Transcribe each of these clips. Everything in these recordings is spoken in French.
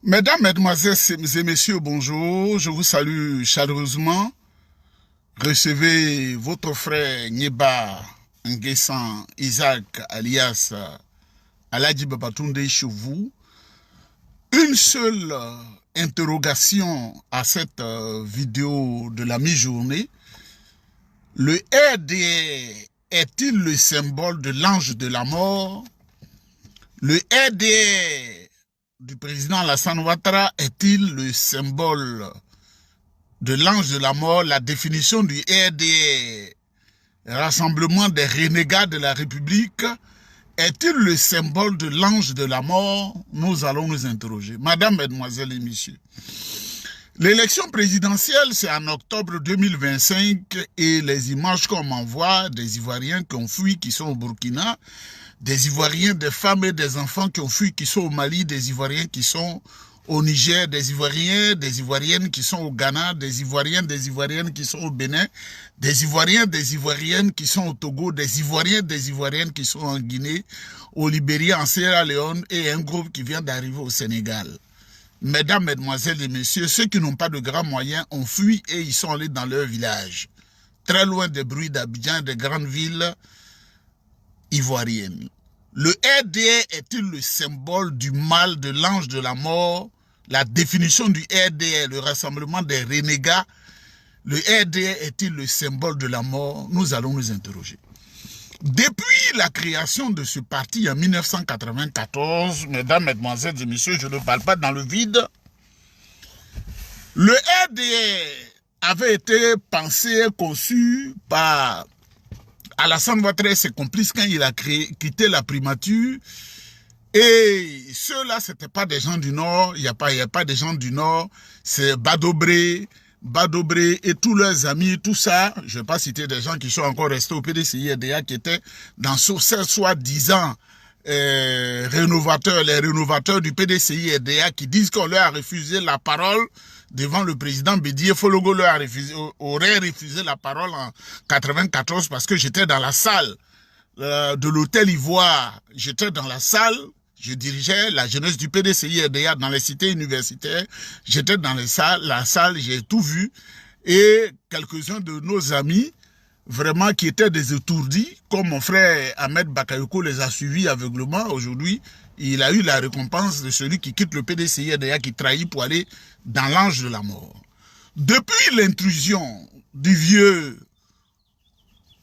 Mesdames, Mesdemoiselles et Messieurs, bonjour. Je vous salue chaleureusement. Recevez votre frère Nyeba Nguessan Isaac alias Aladji Babatunde chez vous. Une seule interrogation à cette vidéo de la mi-journée. Le RDR est-il le symbole de l'ange de la mort? Le RDR du président Alassane Ouattara est-il le symbole de l'ange de la mort? La définition du RDR, Rassemblement des renégats de la République, est-il le symbole de l'ange de la mort? Nous allons nous interroger. Madame, Mesdemoiselles et Messieurs, l'élection présidentielle, c'est en octobre 2025 et les images qu'on m'envoie des Ivoiriens qui ont fui, qui sont au Burkina, des Ivoiriens, des femmes et des enfants qui ont fui, qui sont au Mali, des Ivoiriens qui sont au Niger, des Ivoiriens, des Ivoiriennes qui sont au Ghana, des Ivoiriens, des Ivoiriennes qui sont au Bénin, des Ivoiriens, des Ivoiriennes qui sont au Togo, des Ivoiriens, des Ivoiriennes qui sont en Guinée, au Libéria, en Sierra Leone et un groupe qui vient d'arriver au Sénégal. Mesdames, Mesdemoiselles et Messieurs, ceux qui n'ont pas de grands moyens ont fui et ils sont allés dans leur village, très loin des bruits d'Abidjan, des grandes villes ivoirienne. Le RDR est-il le symbole du mal, de l'ange de la mort? La définition du RDR, le rassemblement des renégats, le RDR est-il le symbole de la mort? Nous allons nous interroger. Depuis la création de ce parti en 1994, mesdames, mesdemoiselles et messieurs, je ne parle pas dans le vide, le RDR avait été pensé, conçu par Alassane Ouattara et ses complices quand il a quitté la primature. Et ceux-là, ce n'étaient pas des gens du Nord. Il n'y a pas des gens du Nord. C'est Badobré et tous leurs amis, tout ça. Je ne vais pas citer des gens qui sont encore restés au PDCI-RDA, qui étaient dans ce soi-disant rénovateurs, les rénovateurs du PDCI-RDA qui disent qu'on leur a refusé la parole devant le président Bédié. Fologo leur aurait refusé la parole en 1994 parce que j'étais dans la salle de l'hôtel Ivoire. J'étais dans la salle, je dirigeais la jeunesse du PDCI-RDA dans les cités universitaires. J'étais dans la salle, j'ai tout vu. Et quelques-uns de nos amis, vraiment qui étaient des étourdis, comme mon frère Ahmed Bakayoko les a suivis aveuglement. Aujourd'hui, il a eu la récompense de celui qui quitte le PDCI-RDA, qui trahit pour aller dans l'ange de la mort. Depuis l'intrusion du vieux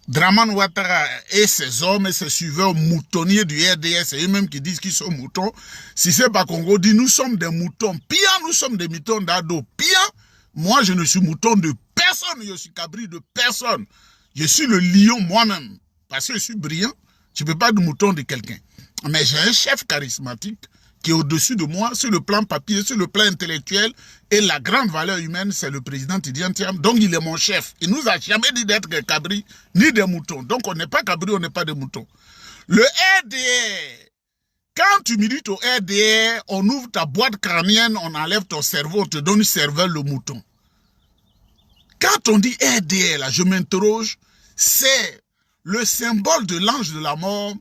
Dramane Ouattara et ses hommes et ses suiveurs moutonniers du RDS, c'est eux-mêmes qui disent qu'ils sont moutons. Si c'est pas Congo dit, nous sommes des moutons. Pire, nous sommes des moutons d'ado. Pire, moi je ne suis mouton de personne, je suis cabri de personne. Je suis le lion moi-même. Parce que je suis brillant, tu ne peux pas être mouton de quelqu'un. Mais j'ai un chef charismatique qui est au-dessus de moi, sur le plan papier, sur le plan intellectuel, et la grande valeur humaine, c'est le président Tidiane Thiam. Donc il est mon chef. Il nous a jamais dit d'être des cabris, ni des moutons. Donc on n'est pas cabris, on n'est pas des moutons. Le RDR, quand tu milites au RDR, on ouvre ta boîte crânienne, on enlève ton cerveau, on te donne une cervelle le mouton. Quand on dit RDR, là, je m'interroge, c'est le symbole de l'ange de la mort.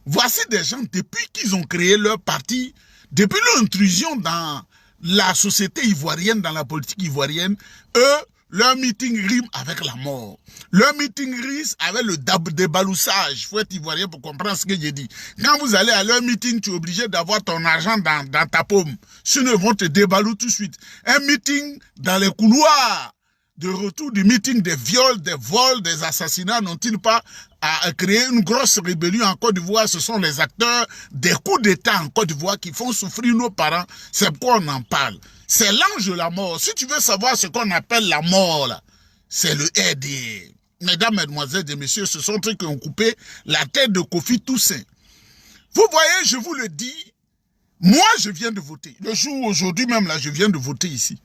Voici des gens, depuis qu'ils ont créé leur parti, depuis leur intrusion dans la société ivoirienne, dans la politique ivoirienne, eux, leur meeting rime avec la mort. Leur meeting rime avec le débaloussage. Il faut être ivoirien pour comprendre ce que j'ai dit. Quand vous allez à leur meeting, tu es obligé d'avoir ton argent dans ta paume. Sinon, ils vont te débalouer tout de suite. Un meeting dans les couloirs de retour du meeting des viols, des vols, des assassinats, n'ont-ils pas à créer une grosse rébellion en Côte d'Ivoire? Ce sont les acteurs des coups d'État en Côte d'Ivoire qui font souffrir nos parents. C'est pourquoi on en parle. C'est l'ange de la mort. Si tu veux savoir ce qu'on appelle la mort, là, c'est le RDR. Mesdames, Mesdemoiselles et Messieurs, ce sont ceux qui ont coupé la tête de Kofi Toussaint. Vous voyez, je vous le dis, moi je viens de voter. Le jour aujourd'hui même, là, je viens de voter ici.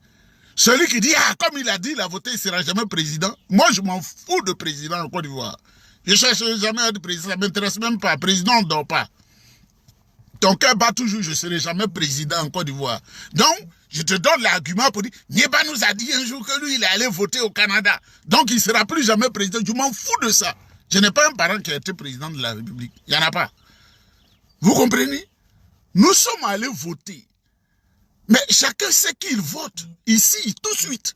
Celui qui dit, ah, comme il a dit, il a voté, il ne sera jamais président. Moi, je m'en fous de président en Côte d'Ivoire. Je ne cherche jamais à être président, ça ne m'intéresse même pas. Président, on ne dort pas. Ton cœur bat toujours, je ne serai jamais président en Côte d'Ivoire. Donc, je te donne l'argument pour dire, Nyeba nous a dit un jour que lui, il est allé voter au Canada. Donc, il ne sera plus jamais président. Je m'en fous de ça. Je n'ai pas un parent qui a été président de la République. Il n'y en a pas. Vous comprenez? Nous sommes allés voter. Mais chacun sait qu'il vote, ici, tout de suite.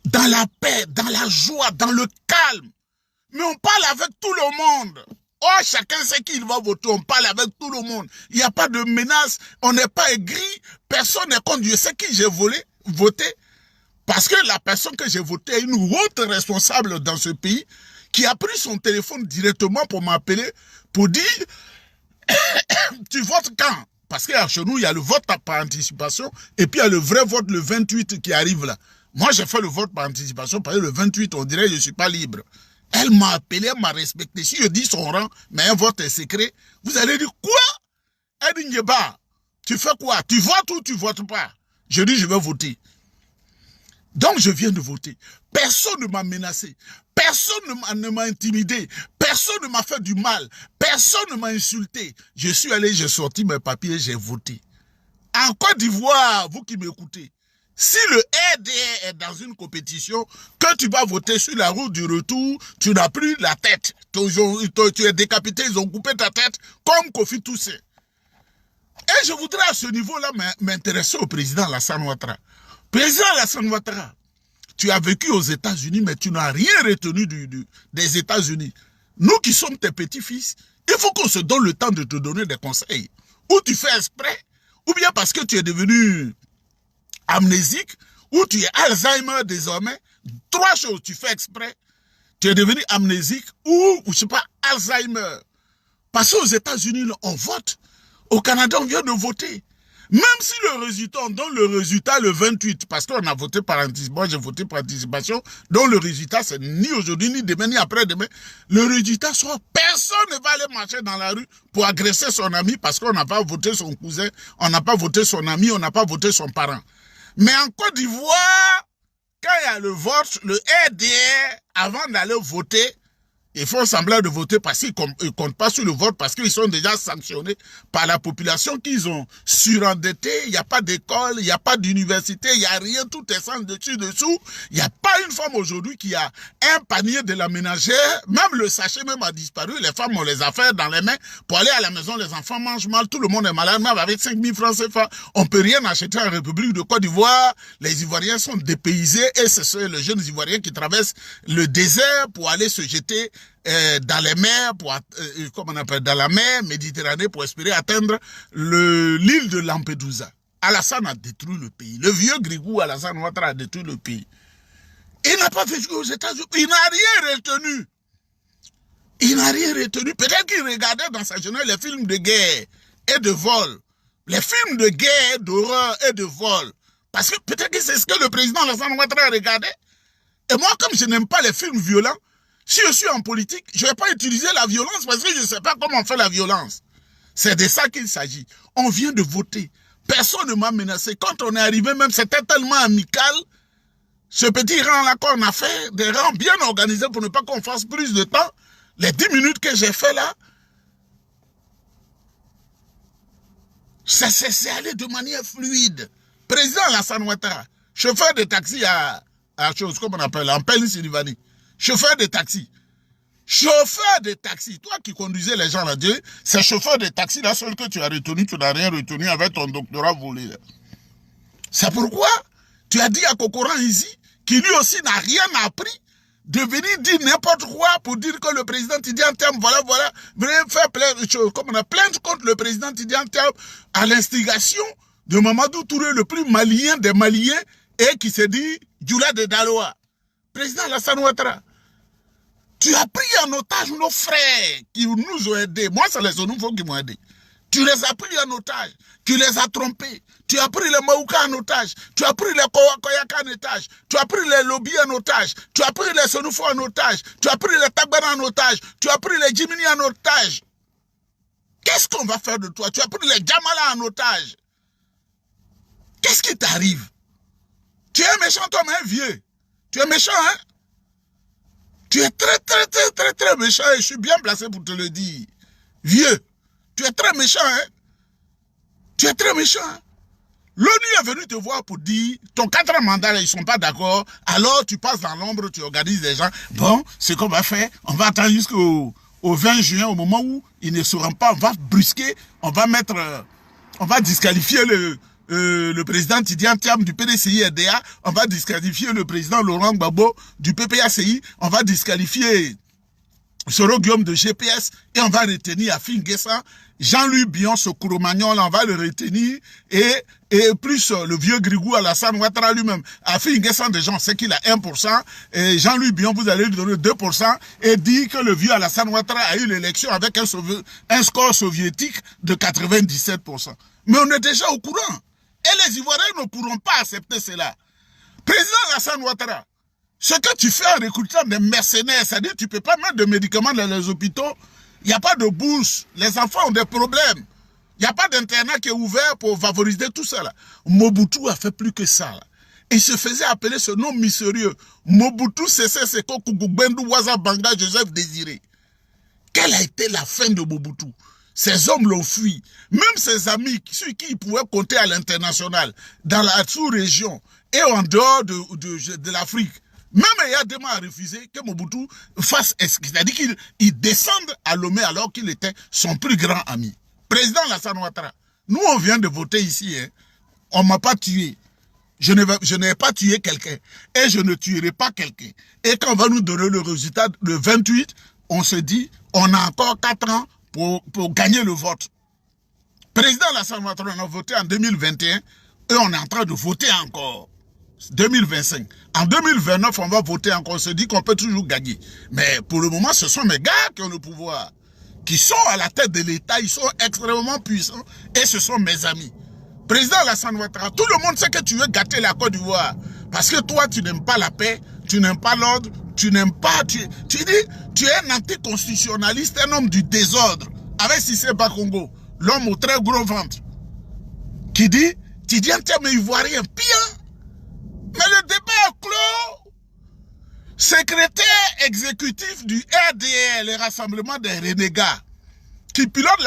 Dans la paix, dans la joie, dans le calme. Mais on parle avec tout le monde. Oh, chacun sait qu'il va voter, on parle avec tout le monde. Il n'y a pas de menace, on n'est pas aigri, personne n'est contre. Je sais qui j'ai voté. Parce que la personne que j'ai votée est une haute responsable dans ce pays qui a pris son téléphone directement pour m'appeler, pour dire tu votes quand? Parce que chez nous, il y a le vote par anticipation et puis il y a le vrai vote le 28 qui arrive là. Moi, j'ai fait le vote par anticipation parce que le 28, on dirait que je ne suis pas libre. Elle m'a appelé, elle m'a respecté. Si je dis son rang, mais un vote est secret, vous allez dire quoi? Elle dit, tu fais quoi? Tu votes ou tu votes pas? Je dis, je vais voter. Donc, je viens de voter. Personne ne m'a menacé. Personne ne m'a intimidé. Personne ne m'a fait du mal. Personne ne m'a insulté. Je suis allé, j'ai sorti mes papiers, j'ai voté. En Côte d'Ivoire, vous qui m'écoutez, si le RDR est dans une compétition, que tu vas voter sur la route du retour, tu n'as plus la tête. Tu es décapité, ils ont coupé ta tête, comme Kofi Toussé. Et je voudrais à ce niveau-là m'intéresser au président Alassane Ouattara. Président Alassane Ouattara, tu as vécu aux États-Unis, mais tu n'as rien retenu des États-Unis. Nous qui sommes tes petits-fils, il faut qu'on se donne le temps de te donner des conseils. Ou tu fais exprès, ou bien parce que tu es devenu amnésique, ou tu es Alzheimer désormais. Trois choses, tu fais exprès, tu es devenu amnésique, ou je sais pas, Alzheimer. Parce qu'aux États-Unis, on vote. Au Canada, on vient de voter. Même si le résultat, on donne le résultat le 28, parce qu'on a voté par anticipation, moi j'ai voté par anticipation, donc le résultat c'est ni aujourd'hui, ni demain, ni après-demain. Le résultat soit, personne ne va aller marcher dans la rue pour agresser son ami parce qu'on n'a pas voté son cousin, on n'a pas voté son ami, on n'a pas voté son parent. Mais en Côte d'Ivoire, quand il y a le vote, le RDR, avant d'aller voter, ils font semblant de voter parce qu'ils ne comptent pas sur le vote, parce qu'ils sont déjà sanctionnés par la population qu'ils ont surendetté. Il n'y a pas d'école, il n'y a pas d'université, il n'y a rien, tout est sans dessus-dessous. Il n'y a pas une femme aujourd'hui qui a un panier de la ménagère. Même le sachet même a disparu. Les femmes ont les affaires dans les mains. Pour aller à la maison, les enfants mangent mal, tout le monde est malade. Même avec 5 000 francs CFA, on ne peut rien acheter en République de Côte d'Ivoire. Les Ivoiriens sont dépaysés et ce sont les jeunes Ivoiriens qui traversent le désert pour aller se jeter dans les mers, comment on appelle, dans la mer Méditerranée pour espérer atteindre l'île de Lampedusa. Alassane a détruit le pays. Le vieux Grigou Alassane Ouattara a détruit le pays. Il n'a pas vécu aux États-Unis. Il n'a rien retenu. Il n'a rien retenu. Peut-être qu'il regardait dans sa jeunesse les films de guerre et de vol. Les films de guerre, d'horreur et de vol. Parce que peut-être que c'est ce que le président Alassane Ouattara regardait. Et moi, comme je n'aime pas les films violents, si je suis en politique, je ne vais pas utiliser la violence parce que je ne sais pas comment on fait la violence. C'est de ça qu'il s'agit. On vient de voter. Personne ne m'a menacé. Quand on est arrivé, même c'était tellement amical. Ce petit rang-là qu'on a fait, des rangs bien organisés pour ne pas qu'on fasse plus de temps. Les 10 minutes que j'ai fait là, c'est allé de manière fluide. Président Alassane Ouattara, chauffeur de taxi à chose, comme on appelle, en Pennsylvanie. Chauffeur de taxi. Chauffeur de taxi. Toi qui conduisais les gens là-dedans, c'est chauffeur de taxi, là seul que tu as retenu, tu n'as rien retenu avec ton doctorat volé. C'est pourquoi tu as dit à Kokoran ici, qui lui aussi n'a rien appris, de venir dire n'importe quoi pour dire que le président Tidiane Thiam, voilà, venez faire plein de choses. Comme on a plainte contre le président Tidiane Thiam à l'instigation de Mamadou Touré, le plus malien des Maliens, et qui s'est dit Djoula de Daloa. Président Alassane Ouattara. Tu as pris en otage nos frères qui nous ont aidés. Moi, c'est les Onufo qui m'ont aidé. Tu les as pris en otage. Tu les as trompés. Tu as pris les Maouka en otage. Tu as pris les Koyaka en otage. Tu as pris les Lobby en otage. Tu as pris les Sonufo en otage. Tu as pris les Tagbana en otage. Tu as pris les Jimini en otage. Qu'est-ce qu'on va faire de toi? Tu as pris les Djamala en otage. Qu'est-ce qui t'arrive? Tu es un méchant homme, hein, vieux. Tu es méchant, hein? Tu es très méchant et je suis bien placé pour te le dire. Vieux, tu es très méchant, hein? Tu es très méchant. Hein? L'ONU est venu te voir pour dire, ton 4 mandat, ils ne sont pas d'accord, alors tu passes dans l'ombre, tu organises des gens. Bon, ce qu'on va faire, on va attendre jusqu'au 20 juin, au moment où ils ne seront pas, on va brusquer, on va disqualifier le président Tidiane Thiam du PDCI-RDA, on va disqualifier le président Laurent Gbagbo du PPACI, on va disqualifier Soro Guillaume de GPS et on va retenir Afi N'Guessan, Jean-Louis Bion, ce Kouromagnon, là, on va le retenir et plus le vieux Grigou Alassane Ouattara lui-même. Afi N'Guessan, déjà, on sait qu'il a 1%, et Jean-Louis Bion, vous allez lui donner 2% et dire que le vieux Alassane Ouattara a eu l'élection avec un score soviétique de 97%. Mais on est déjà au courant. Et les Ivoiriens ne pourront pas accepter cela. Président Alassane Ouattara, ce que tu fais en recrutant des mercenaires, c'est-à-dire que tu ne peux pas mettre de médicaments dans les hôpitaux, il n'y a pas de bourse, les enfants ont des problèmes, il n'y a pas d'internat qui est ouvert pour favoriser tout ça. Là. Mobutu a fait plus que ça. Là. Il se faisait appeler ce nom mystérieux. Mobutu Sese Seko Kukubendu Waza Banga Joseph Désiré. Quelle a été la fin de Mobutu? Ces hommes l'ont fui. Même ses amis, ceux qui pouvaient compter à l'international, dans la sous-région et en dehors de l'Afrique, même Yadema a refusé que Mobutu fasse, c'est-à-dire qu'il descende à Lomé alors qu'il était son plus grand ami. Président Alassane Ouattara, nous on vient de voter ici, hein. On ne m'a pas tué. Je n'ai pas tué quelqu'un et je ne tuerai pas quelqu'un. Et quand on va nous donner le résultat le 28, on se dit, on a encore 4 ans pour gagner le vote. Président Alassane Ouattara, on a voté en 2021 et on est en train de voter encore. 2025. En 2029, on va voter encore. On se dit qu'on peut toujours gagner. Mais pour le moment, ce sont mes gars qui ont le pouvoir, qui sont à la tête de l'État. Ils sont extrêmement puissants et ce sont mes amis. Président Alassane Ouattara, tout le monde sait que tu veux gâter la Côte d'Ivoire. Parce que toi, tu n'aimes pas la paix, tu n'aimes pas l'ordre, tu n'aimes pas... Tu dis, tu es un anticonstitutionnaliste, un homme du désordre. Avec Cissé Bakongo, l'homme au très gros ventre, qui dit, Tidiane Thiam est ivoirien, pire. Mais le débat est clos. Secrétaire exécutif du RDR, le rassemblement des renégats, qui pilote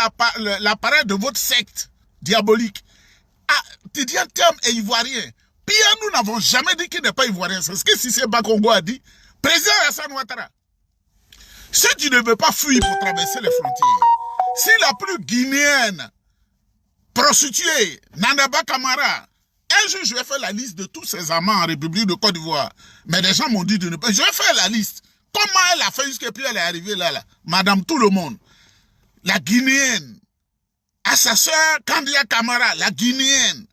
l'appareil de votre secte diabolique. Ah, Tidiane Thiam est ivoirien. Pire, nous n'avons jamais dit qu'il n'est pas ivoirien. C'est ce que Cissé Bakongo a dit. Président Alassane Ouattara, si tu ne veux pas fuir pour traverser les frontières, si la plus guinéenne, prostituée, Nandaba Kamara, un jour, je vais faire la liste de tous ces amants en République de Côte d'Ivoire. Mais des gens m'ont dit de ne pas. Je vais faire la liste. Comment elle a fait jusqu'à puis elle est arrivée là, Madame tout le monde. La Guinéenne. À sa soeur Kandia Kamara, la Guinéenne.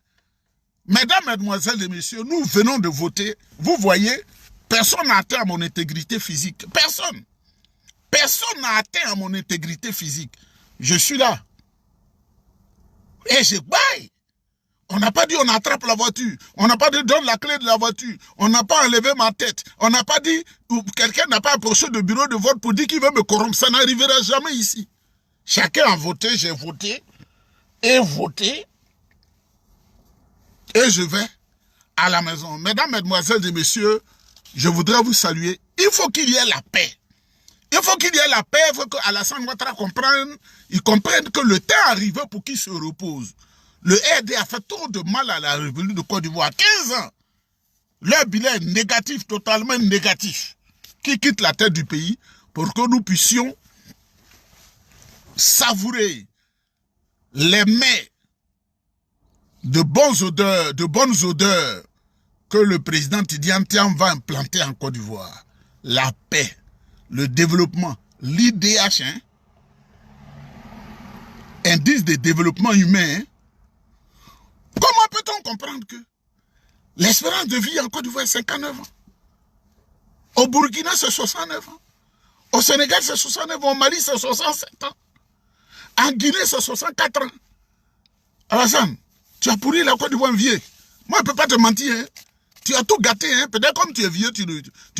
Mesdames, mesdemoiselles et messieurs, nous venons de voter. Vous voyez, personne n'a atteint à mon intégrité physique. Personne. Personne n'a atteint à mon intégrité physique. Je suis là. Et je baille. On n'a pas dit on attrape la voiture. On n'a pas dit donne la clé de la voiture. On n'a pas enlevé ma tête. On n'a pas dit, quelqu'un n'a pas approché le bureau de vote pour dire qu'il veut me corrompre. Ça n'arrivera jamais ici. Chacun a voté, j'ai voté. Et voté. Et je vais à la maison. Mesdames, mesdemoiselles et messieurs, je voudrais vous saluer. Il faut qu'il y ait la paix. Il faut qu'il y ait la paix. Il faut qu'Alassane Ouattara comprenne que le temps est arrivé pour qu'il se repose. Le RD a fait trop de mal à la République de Côte d'Ivoire. 15 ans. Leur bilan est négatif, totalement négatif. Qui quitte la tête du pays pour que nous puissions savourer les mets de bonnes odeurs que le président Tidiane Thiam va implanter en Côte d'Ivoire. La paix, le développement, l'IDH, hein? Indice de développement humain, hein? Comment peut-on comprendre que l'espérance de vie en Côte d'Ivoire est 59 ans? Au Burkina, c'est 69 ans. Au Sénégal, c'est 69 ans. Au Mali, c'est 67 ans. En Guinée, c'est 64 ans. Alassane, tu as pourri la Côte d'Ivoire vieux. Moi, je ne peux pas te mentir. Hein. Tu as tout gâté. Hein. Peut-être comme tu es vieux, tu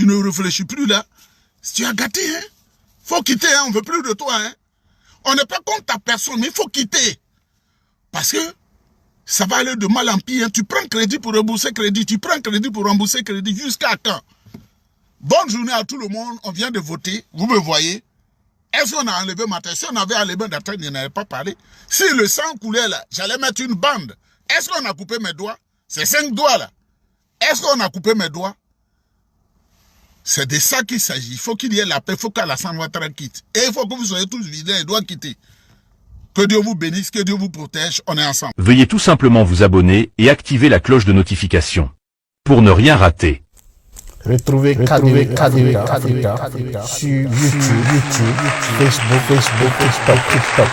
ne réfléchis plus là. Tu as gâté. Hein. Faut quitter. Hein. On ne veut plus de toi. Hein. On n'est pas contre ta personne, mais il faut quitter. Parce que ça va aller de mal en pire. Hein. Tu prends crédit pour rembourser crédit. Tu prends crédit pour rembourser crédit. Jusqu'à quand? Bonne journée à tout le monde. On vient de voter. Vous me voyez. Est-ce qu'on a enlevé ma tête? Si on avait enlevé ma tête, il n'avait pas parlé. Si le sang coulait là, j'allais mettre une bande. Est-ce qu'on a coupé mes doigts? C'est 5 doigts là. Est-ce qu'on a coupé mes doigts? C'est de ça qu'il s'agit. Il faut qu'il y ait la paix. Il faut qu'Alassane Ouattara quitte. Et il faut que vous soyez tous vilains. Il doit quitter. Que Dieu vous bénisse, que Dieu vous protège, on est ensemble. Veuillez tout simplement vous abonner et activer la cloche de notification pour ne rien rater. Retrouvez KDV Africa sur YouTube, Facebook, TikTok.